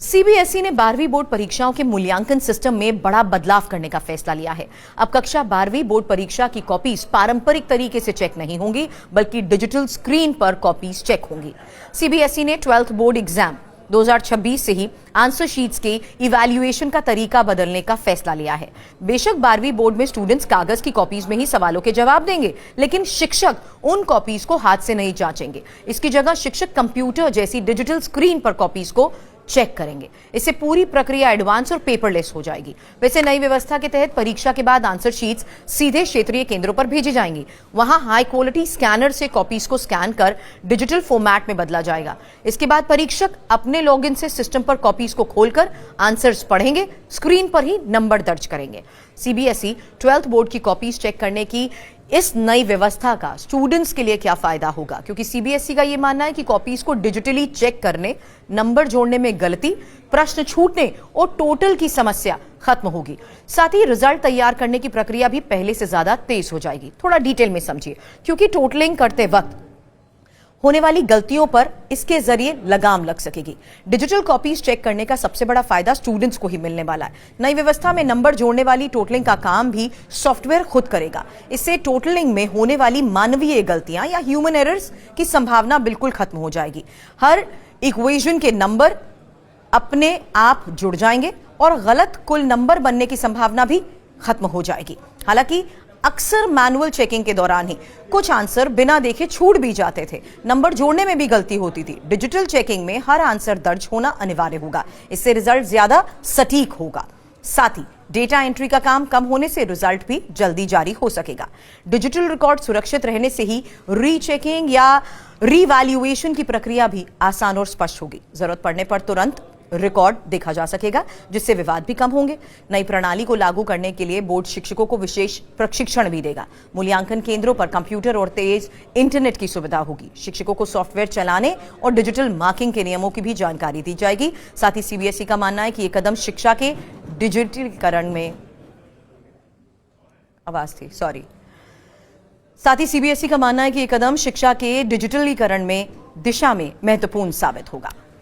CBSE ने 12वीं board परीक्षाओं के मूल्यांकन सिस्टम में बड़ा बदलाव करने का फैसला लिया है। अब कक्षा 12वीं बोर्ड परीक्षा की कॉपीज पारंपरिक तरीके से चेक नहीं होंगी, बल्कि डिजिटल स्क्रीन पर कॉपीज चेक होंगी। सीबीएसई ने 12th बोर्ड एग्जाम 2026 से ही आंसर शीट्स के इवैल्यूएशन का तरीका बदलने का फैसला लिया है। बेशक 12वीं बोर्ड में स्टूडेंट्स कागज की कॉपीज में ही सवालों के जवाब देंगे, लेकिन शिक्षक उन कॉपीज को हाथ से नहीं जांचेंगे। इसकी जगह शिक्षक कंप्यूटर जैसी डिजिटल स्क्रीन पर कॉपीज को चेक करेंगे। इससे पूरी प्रक्रिया एडवांस और पेपरलेस हो जाएगी। वैसे नई व्यवस्था के तहत परीक्षा के बाद आंसर शीट्स सीधे क्षेत्रीय केंद्रों पर भेजी जाएंगी। वहां हाई क्वालिटी स्कैनर से कॉपीज को स्कैन कर डिजिटल फॉर्मेट में बदला जाएगा। इसके बाद परीक्षक अपने लॉगिन से सिस्टम पर कॉपीज को खोलकर आंसर्स पढ़ेंगे, स्क्रीन पर ही नंबर दर्ज करेंगे। सीबीएसई 12th बोर्ड की कॉपीज चेक करने की इस नई व्यवस्था का स्टूडेंट्स के लिए क्या फायदा होगा, क्योंकि सीबीएसई का यह मानना है कि कॉपीज को डिजिटली चेक करने, नंबर जोड़ने में गलती, प्रश्न छूटने और टोटल की समस्या खत्म होगी। साथ ही रिजल्ट तैयार करने की प्रक्रिया भी पहले से ज्यादा तेज हो जाएगी। थोड़ा डिटेल में समझिए, क्योंकि टोटलिंग करते वक्त होने वाली गलतियों पर इसके जरिए लगाम लग सकेगी। डिजिटल कॉपीज चेक करने का सबसे बड़ा फायदा स्टूडेंट्स को ही मिलने वाला है। नई व्यवस्था में नंबर जोड़ने वाली टोटलिंग का काम भी सॉफ्टवेयर खुद करेगा। इससे टोटलिंग में होने वाली मानवीय गलतियां या ह्यूमन एरर्स की संभावना बिल्कुल खत्म हो जाएगी। हर इक्वेशन के नंबर अपने आप जुड़ जाएंगे और गलत कुल नंबर बनने की संभावना भी खत्म हो जाएगी। हालांकि अक्सर मैनुअल चेकिंग के दौरान ही कुछ आंसर बिना देखे छूट भी जाते थे, नंबर जोड़ने में भी गलती होती थी। डिजिटल चेकिंग में हर आंसर दर्ज होना अनिवार्य होगा। इससे रिजल्ट ज्यादा सटीक होगा। साथ ही डेटा एंट्री का काम कम होने से रिजल्ट भी जल्दी जारी हो सकेगा। डिजिटल रिकॉर्ड सुरक्षित रहने से ही रीचेकिंग या रीवैल्यूएशन की प्रक्रिया भी आसान और स्पष्ट होगी। जरूरत पड़ने पर तुरंत रिकॉर्ड देखा जा सकेगा, जिससे विवाद भी कम होंगे। नई प्रणाली को लागू करने के लिए बोर्ड शिक्षकों को विशेष प्रशिक्षण भी देगा। मूल्यांकन केंद्रों पर कंप्यूटर और तेज इंटरनेट की सुविधा होगी। शिक्षकों को सॉफ्टवेयर चलाने और डिजिटल मार्किंग के नियमों की भी जानकारी दी जाएगी। साथ ही सीबीएसई का मानना है कि यह कदम शिक्षा के डिजिटलीकरण में दिशा में महत्वपूर्ण साबित होगा।